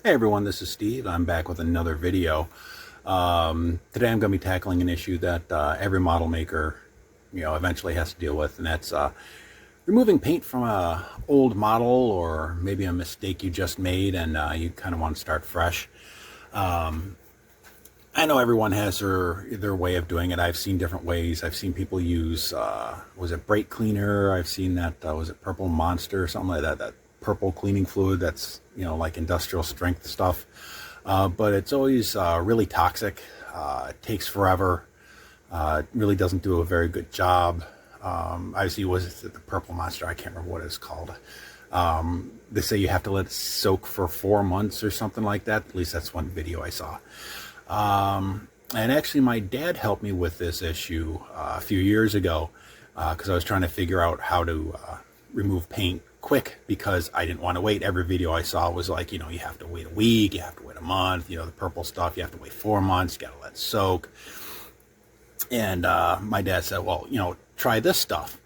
Hey everyone, this is Steve. I'm back with another video. Today I'm going to be tackling an issue that every model maker, eventually has to deal with, and that's removing paint from a old model or maybe a mistake you just made and you kind of want to start fresh. I know everyone has their way of doing it. I've seen different ways. I've seen people use, was it brake cleaner? I've seen that, was it Purple Monster or something like that, that purple cleaning fluid that's, like industrial strength stuff. But it's always really toxic. It takes forever. It really doesn't do a very good job. Obviously, was it the Purple Monster? I can't remember what it's called. They say you have to let it soak for 4 months or something like that. At least that's one video I saw. And actually my dad helped me with this issue a few years ago because I was trying to figure out how to remove paint quick because I didn't want to wait. Every video I saw was like, you have to wait a week, you have to wait a month, the purple stuff, you have to wait 4 months, you got to let it soak. And my dad said, well, try this stuff.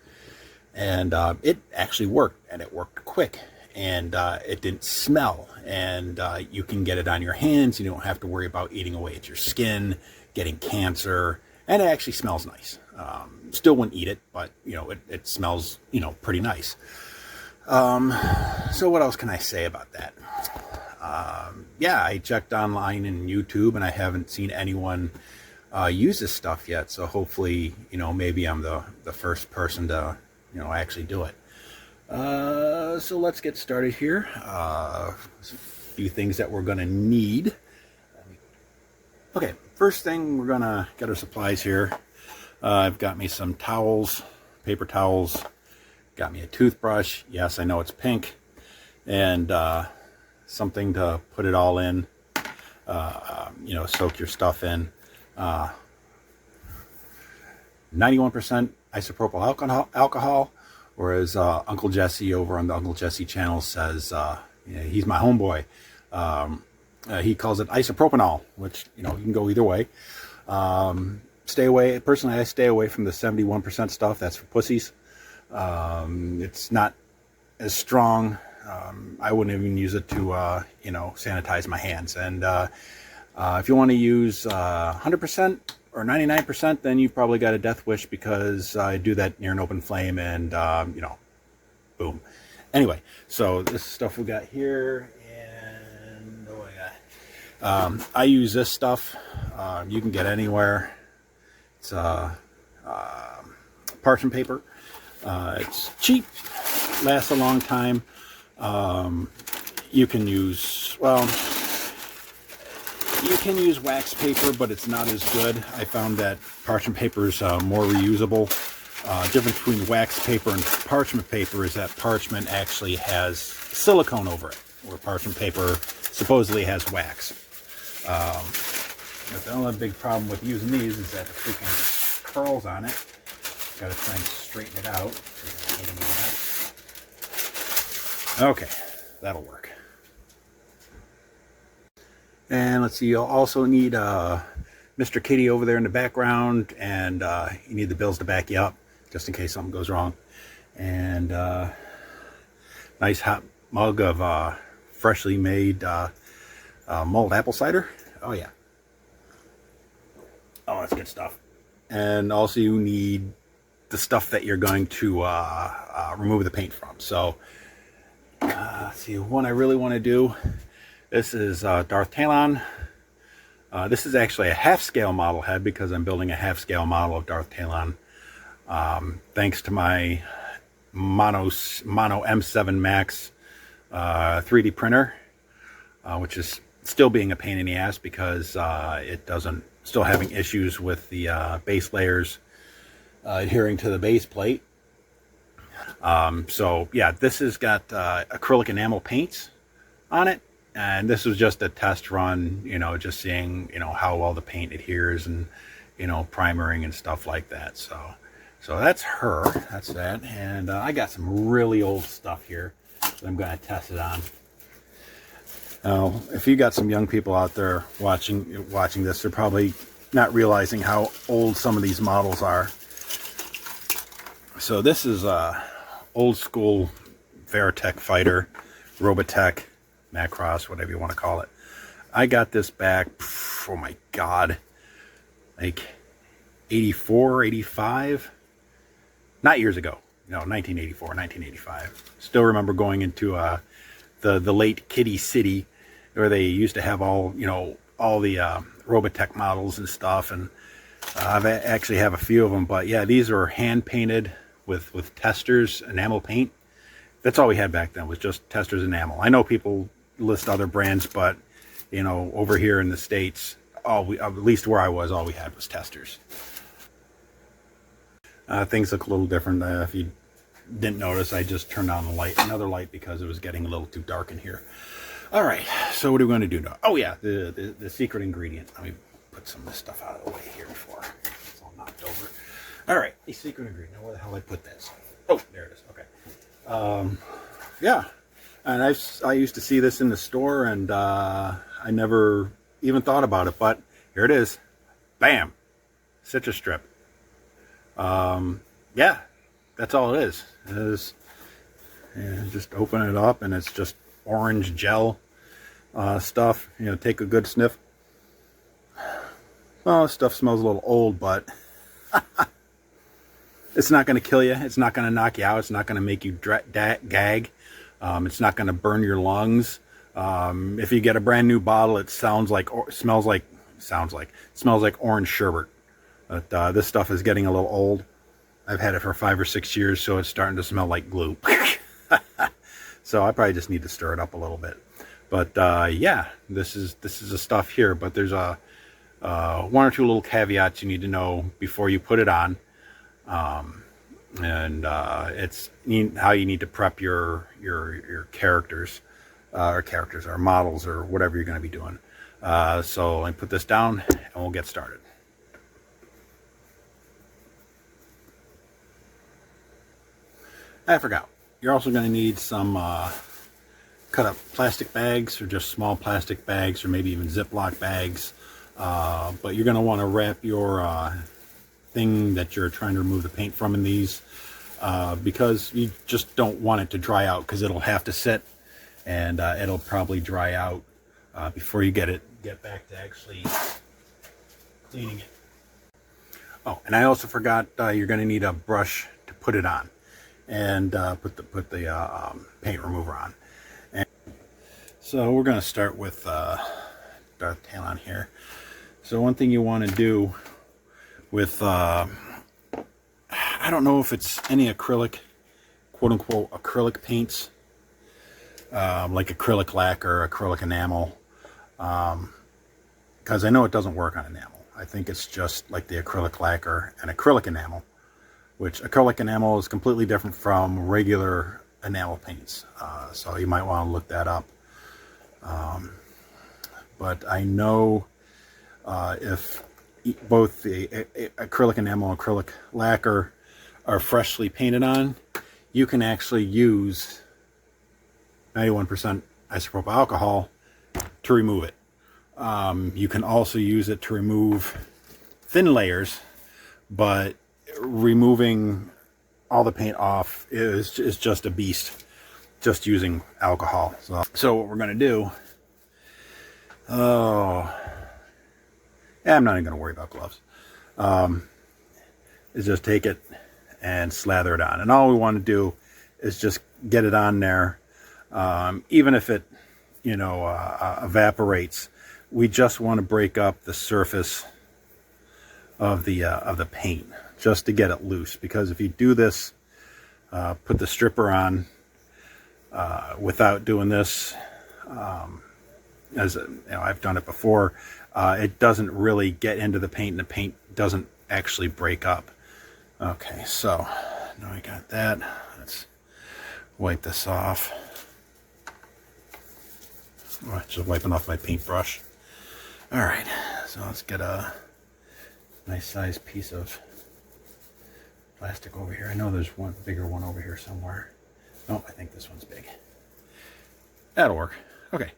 And it actually worked, and it worked quick, and it didn't smell, and you can get it on your hands. You don't have to worry about eating away at your skin, getting cancer, and it actually smells nice. Still wouldn't eat it, but it smells pretty nice. So what else can I say about that? Yeah, I checked online and YouTube, and I haven't seen anyone use this stuff yet. So hopefully, maybe I'm the first person to actually do it. So let's get started here. A few things that we're going to need. Okay, first thing, we're going to get our supplies here. I've got me some towels, paper towels, got me a toothbrush. Yes, I know it's pink. And something to put it all in, soak your stuff in. 91% isopropyl alcohol, whereas Uncle Jesse over on the Uncle Jesse channel says, he's my homeboy. He calls it isopropanol, which, you can go either way. Stay away. Personally, I stay away from the 71% stuff. That's for pussies. It's not as strong. I wouldn't even use it to, sanitize my hands. And if you want to use 100% or 99%, then you've probably got a death wish, because I do that near an open flame and, boom. Anyway, so this stuff we got here, and what do I got? I use this stuff. You can get anywhere. It's parchment paper. It's cheap, lasts a long time. You can use, you can use wax paper, but it's not as good. I found that parchment paper is more reusable. Difference between wax paper and parchment paper is that parchment actually has silicone over it, where parchment paper supposedly has wax. But the only big problem with using these is that the freaking curls on it. Got to try and straighten it out. Okay, that'll work. And let's see, you'll also need Mr. Kitty over there in the background, and you need the bills to back you up, just in case something goes wrong. And nice hot mug of freshly made mulled apple cider. Oh yeah. Oh, that's good stuff. And also you need the stuff that you're going to remove the paint from. So let's see, one I really want to do. This is Darth Talon. This is actually a half-scale model head, because I'm building a half-scale model of Darth Talon. Thanks to my Mono M7 Max 3D printer, which is still being a pain in the ass because still having issues with the base layers adhering to the base plate. So yeah, this has got acrylic enamel paints on it. And this was just a test run, just seeing, how well the paint adheres and, primering and stuff like that. So that's her. That's that. And I got some really old stuff here that I'm going to test it on. Now, if you got some young people out there watching this, they're probably not realizing how old some of these models are. So this is a old school Veritech fighter, Robotech. Macross, whatever you want to call it. I got this back, oh my God, like 84, 85, not years ago, 1984, 1985. Still remember going into the late Kitty City, where they used to have all the Robotech models and stuff, and I've actually have a few of them. But yeah, these are hand painted with Testors enamel paint. That's all we had back then, was just Testors enamel. I know people list other brands, but over here in the States, at least where I was, all we had was Testors. Things look a little different. If you didn't notice, I just turned on the light, another light, because it was getting a little too dark in here. All right, so what are we going to do now? Oh yeah, the secret ingredient. Let me put some of this stuff out of the way here before it's all knocked over. All right, the secret ingredient. Now where the hell did I put this? Oh, there it is. Okay. Yeah, and I used to see this in the store, and I never even thought about it, but here it is. Bam, citrus strip. Yeah, that's all it is. It is, just open it up, and it's just orange gel stuff. Take a good sniff. Well, stuff smells a little old, but it's not going to kill you. It's not going to knock you out. It's not going to make you gag. It's not going to burn your lungs. If you get a brand new bottle, it smells like orange sherbet. But this stuff is getting a little old. I've had it for 5 or 6 years, so it's starting to smell like glue. So I probably just need to stir it up a little bit. But yeah, this is the stuff here. But there's one or two little caveats you need to know before you put it on, and it's how you need to prep your characters, or models, or whatever you're going to be doing. So let me put this down, and we'll get started. I forgot. You're also going to need some cut up plastic bags, or just small plastic bags, or maybe even Ziploc bags. But you're going to want to wrap your thing that you're trying to remove the paint from in these, because you just don't want it to dry out, because it'll have to sit, and it'll probably dry out before you get back to actually cleaning it. Oh, and I also forgot, you're going to need a brush to put it on, and put the paint remover on. And so we're going to start with Darth Talon here. So one thing you want to do with I don't know if it's any acrylic, quote unquote acrylic paints, like acrylic lacquer, acrylic enamel, because I know it doesn't work on enamel. I think it's just like the acrylic lacquer and acrylic enamel, which acrylic enamel is completely different from regular enamel paints. So you might want to look that up. But I know if both the acrylic enamel and acrylic lacquer are freshly painted on, you can actually use 91% isopropyl alcohol to remove it. You can also use it to remove thin layers, but removing all the paint off is just a beast, just using alcohol. So what we're going to do, I'm not even going to worry about gloves, is just take it and slather it on. And all we want to do is just get it on there. Even if it, evaporates, we just want to break up the surface of the paint, just to get it loose. Because if you do this, put the stripper on without doing this, as I've done it before, it doesn't really get into the paint, and the paint doesn't actually break up. Okay, so now I got that. Let's wipe this off. Just wiping off my paintbrush. All right, so let's get a nice sized piece of plastic over here. I know there's one bigger one over here somewhere. Oh, I think this one's big. That'll work. Okay,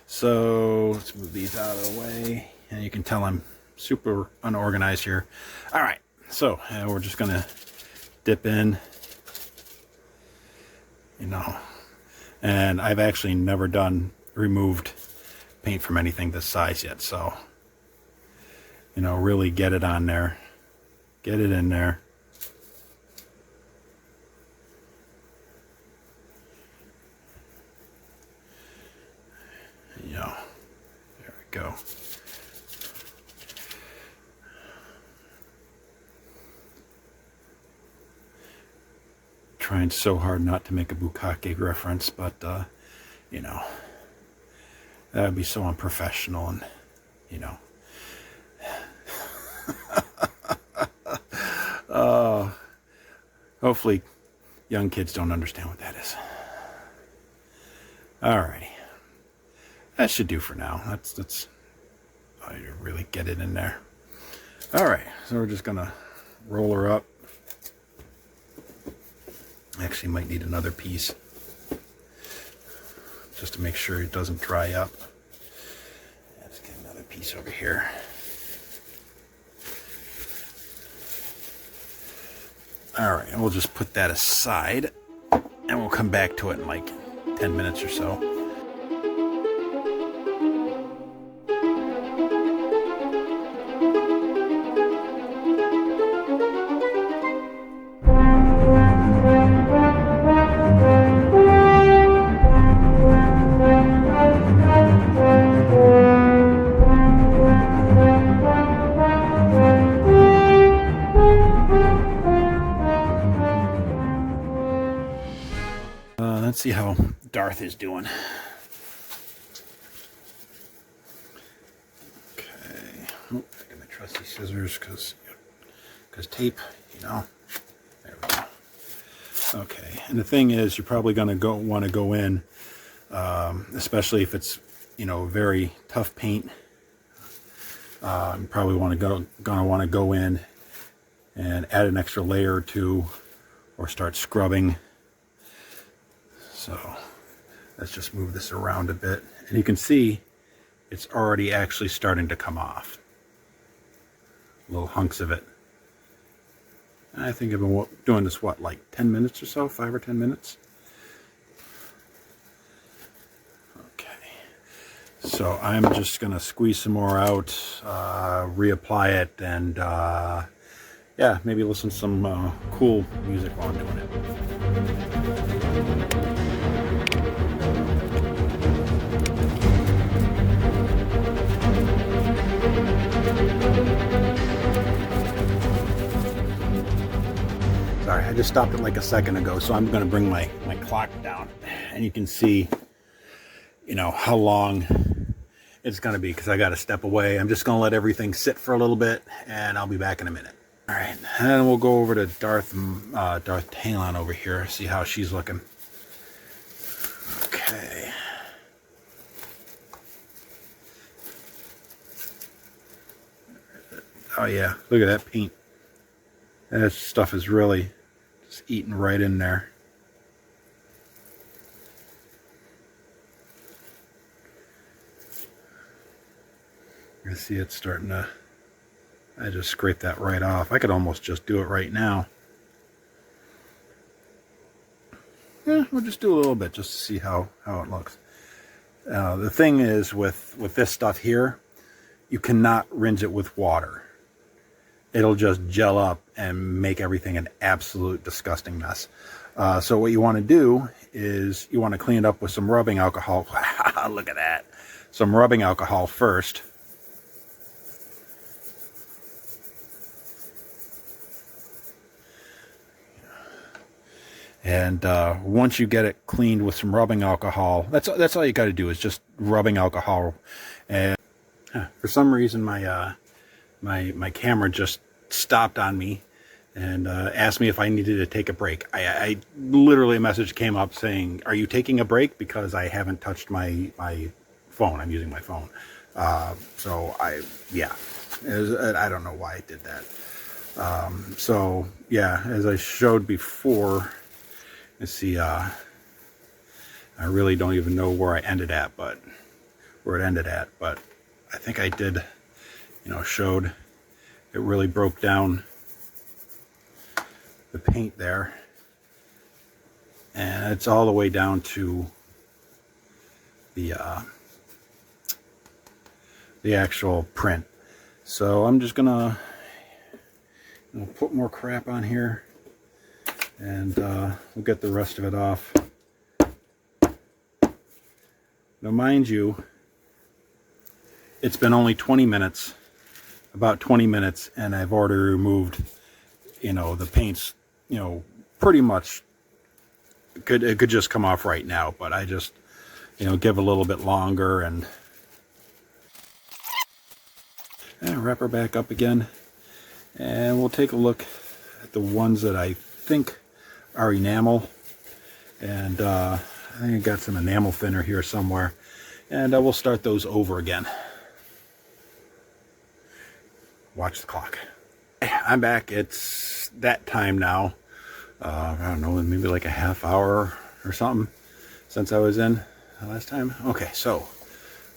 so let's move these out of the way. And you can tell I'm super unorganized here. All right, so we're just gonna dip in, and I've actually never done removed paint from anything this size yet, so you know, really get it on there, get it in there. You know, there we go. Trying so hard not to make a bukkake reference, but you know, that would be so unprofessional, and you know. Hopefully young kids don't understand what that is. Alrighty, that should do for now. That's I really get it in there. All right, so we're just gonna roll her up. Actually might need another piece just to make sure it doesn't dry up. Let's get another piece over here. All right, and we'll just put that aside and we'll come back to it in like 10 minutes or so. Let's see how Darth is doing. Okay, oh, I got my trusty scissors because tape, you know. There we go. Okay, and the thing is, you're probably going to want to go in, especially if it's, you know, very tough paint. You probably want to go in and add an extra layer or two, or start scrubbing. So let's just move this around a bit, and you can see it's already actually starting to come off. Little hunks of it. And I think I've been doing this, what, like 10 minutes or so? 5 or 10 minutes? Okay. So I'm just going to squeeze some more out, reapply it, and yeah, maybe listen to some cool music while I'm doing it. Sorry, I just stopped it like a second ago, so I'm going to bring my clock down, and you can see, you know, how long it's going to be, because I got to step away. I'm just going to let everything sit for a little bit, and I'll be back in a minute. All right, and then we'll go over to Darth Talon over here, see how she's looking. Okay. Oh yeah, look at that paint. That stuff is really just eating right in there. You see it's starting to, I just scraped that right off. I could almost just do it right now. Yeah, we'll just do a little bit just to see how it looks. The thing is with this stuff here, you cannot rinse it with water. It'll just gel up and make everything an absolute disgusting mess. So what you want to do is you want to clean it up with some rubbing alcohol. Look at that. Some rubbing alcohol first. And once you get it cleaned with some rubbing alcohol, that's all you got to do is just rubbing alcohol. And for some reason, my camera just stopped on me and asked me if I needed to take a break. I literally, a message came up saying, "Are you taking a break?" Because I haven't touched my phone. I'm using my phone. So yeah, I don't know why I did that. So yeah, as I showed before. Let's see, I really don't even know where I ended at, but I think I did, you know, showed it really broke down the paint there, and it's all the way down to the actual print. So I'm just gonna put more crap on here, and we'll get the rest of it off. Now, mind you, it's been only 20 minutes, about 20 minutes, and I've already removed, the paints, pretty much. It could just come off right now, but I just, give a little bit longer and wrap her back up again. And we'll take a look at the ones that I think are enamel. And I think I got some enamel thinner here somewhere. And we'll start those over again. Watch the clock. I'm back. It's that time now. I don't know, maybe like a half hour or something since I was in last time. Okay, so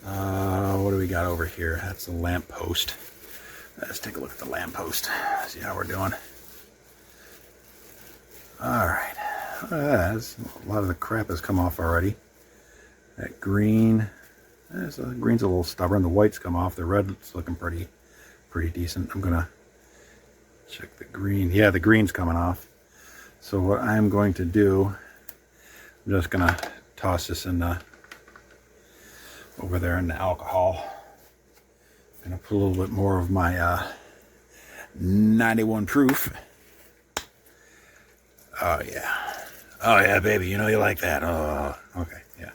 what do we got over here? That's the lamp post. Let's take a look at the lamp post. See how we're doing. All right. A lot of the crap has come off already. That green, the green's a little stubborn. The white's come off. The red's looking pretty decent. I'm gonna check the green. Yeah, the green's coming off. So what I'm going to do, I'm just gonna toss this in over there in the alcohol. I'm gonna put a little bit more of my 91 proof. Oh yeah, baby, you like that. Oh, okay, yeah.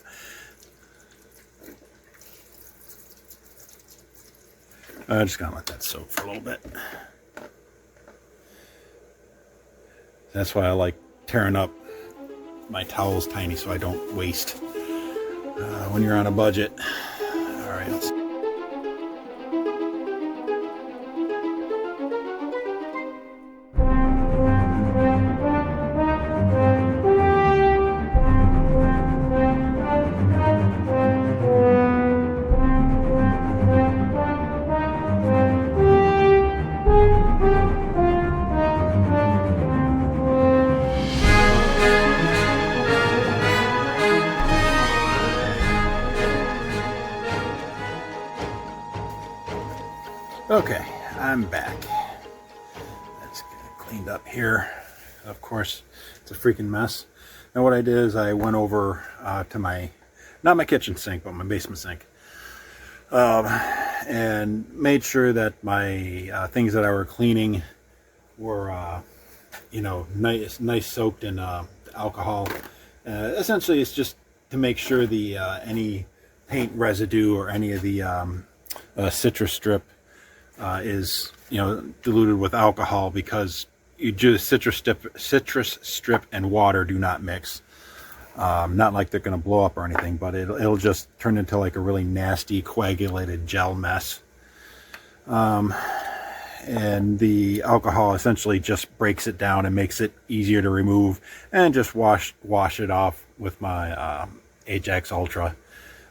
I'm just gonna let that soak for a little bit. That's why I like tearing up my towels tiny so I don't waste when you're on a budget. All right, let's. Okay, I'm back. Let's get it cleaned up here. Of course, it's a freaking mess. And what I did is I went over to not my kitchen sink, but my basement sink. And made sure that my things that I were cleaning were, nice soaked in alcohol. Essentially, it's just to make sure the any paint residue or any of the citrus strip is diluted with alcohol, because citrus strip and water do not mix. Not like they're going to blow up or anything, but it'll just turn into like a really nasty coagulated gel mess. And the alcohol essentially just breaks it down and makes it easier to remove, and just wash it off with my Ajax Ultra.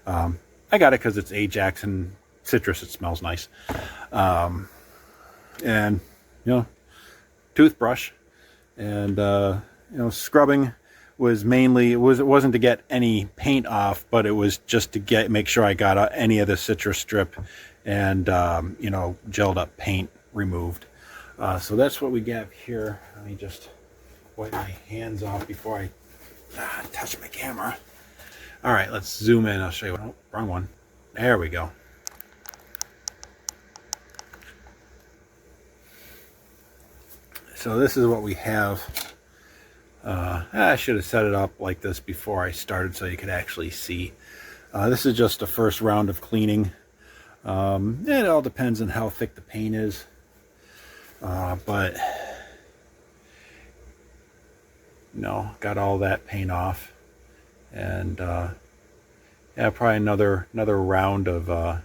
I got it because it's Ajax and citrus. It smells nice. And toothbrush and scrubbing was mainly, it wasn't to get any paint off, but it was just to make sure I got any of the citrus strip and gelled up paint removed. So that's what we got here. Let me just wipe my hands off before I touch my camera. All right, let's zoom in. I'll show you. Oh, wrong one. There we go. So this is what we have. I should have set it up like this before I started so you could actually see. This is just the first round of cleaning. It all depends on how thick the paint is. But got all that paint off. And yeah, probably another round of the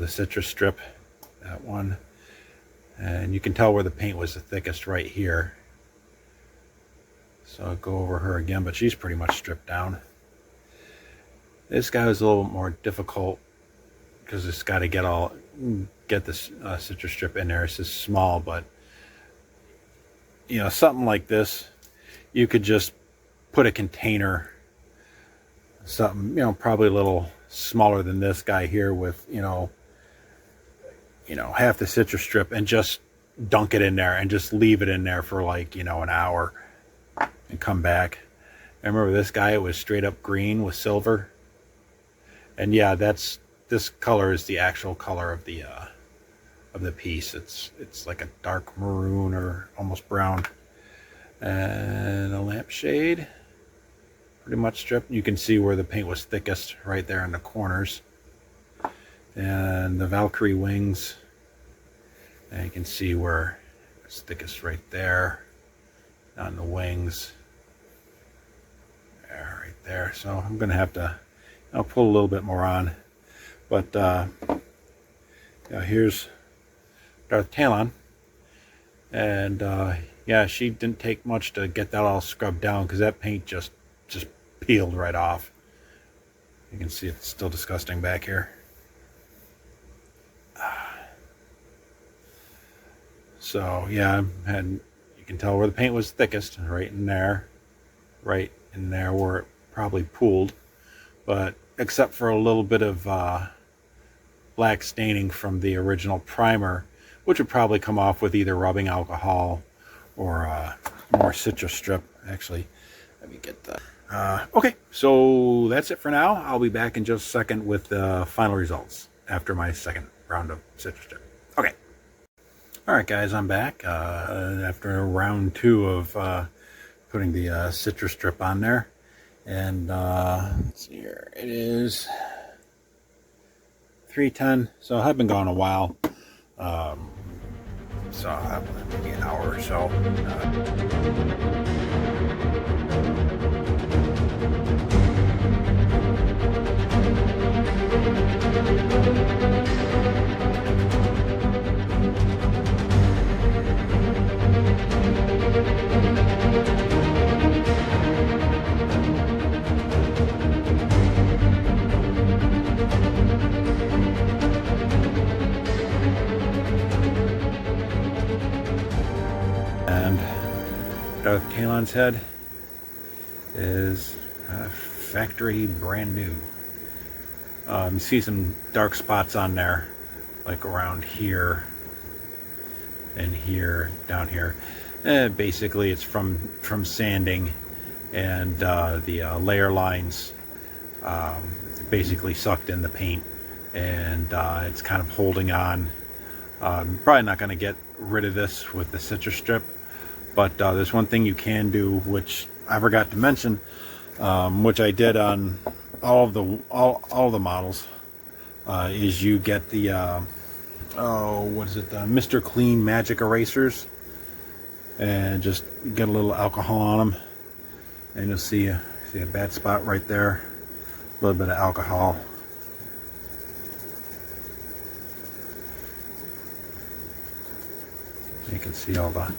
citrus strip, that one. And you can tell where the paint was the thickest right here. So I'll go over her again, but she's pretty much stripped down. This guy was a little more difficult because it's got to get this citrus strip in there. It's just small, but something like this, you could just put a container something, probably a little smaller than this guy here with, half the citrus strip, and just dunk it in there and just leave it in there for like, an hour and come back. I remember this guy, it was straight up green with silver. And yeah, this color is the actual color of the piece. It's like a dark maroon or almost brown. And a lampshade, pretty much stripped. You can see where the paint was thickest right there in the corners. And the Valkyrie wings, and you can see where it's thickest right there on the wings. There, right there. So I'm gonna have to, I'll pull a little bit more on, but here's Darth Talon, and yeah, she didn't take much to get that all scrubbed down, because that paint just peeled right off. You can see it's still disgusting back here. So yeah, and you can tell where the paint was thickest, right in there where it probably pooled. But except for a little bit of black staining from the original primer, which would probably come off with either rubbing alcohol or more citrus strip. Actually, let me get that. Okay, so that's it for now. I'll be back in just a second with the final results after my second round of citrus strip. Okay. Alright guys, I'm back after round 2 of putting the citrus strip on there. And let's see here, it is 3:10, so I've been gone a while. So maybe an hour or so. And Darth Talon's head is factory brand new. You see some dark spots on there, like around here and here, down here. Basically, it's from sanding, and the layer lines basically sucked in the paint, and it's kind of holding on. Probably not going to get rid of this with the citrus strip, but there's one thing you can do, which I forgot to mention, which I did on all of the models, is you get the Mr. Clean Magic Erasers, and just get a little alcohol on them, and you'll see a bad spot right there. A little bit of alcohol. You can see all the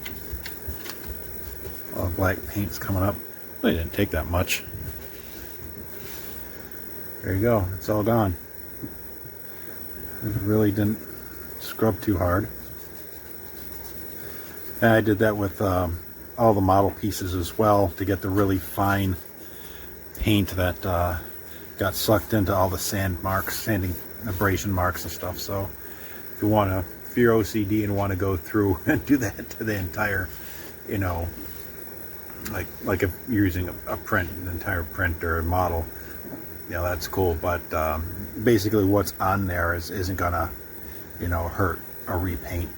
black paint's coming up. Well, it didn't take that much. There you go. It's all gone. It really didn't scrub too hard. And I did that with all the model pieces as well, to get the really fine paint that got sucked into all the sanding abrasion marks and stuff. So if you're OCD and want to go through and do that to the entire, like if you're using a print, an entire print or a model, that's cool. But basically what's on there isn't gonna, hurt a repaint.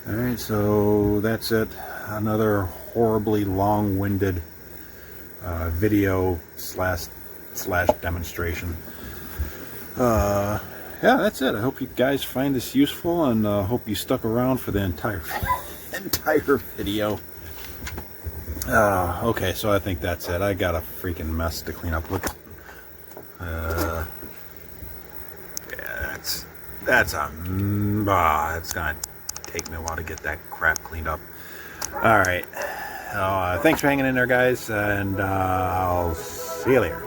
All right, so that's it. Another horribly long-winded video slash demonstration. Yeah, that's it. I hope you guys find this useful, and hope you stuck around for the entire video. Okay, so I think that's it. I got a freaking mess to clean up. Look. Yeah, it's gonna take me a while to get that crap cleaned up. All right. Thanks for hanging in there, guys, and I'll see you later.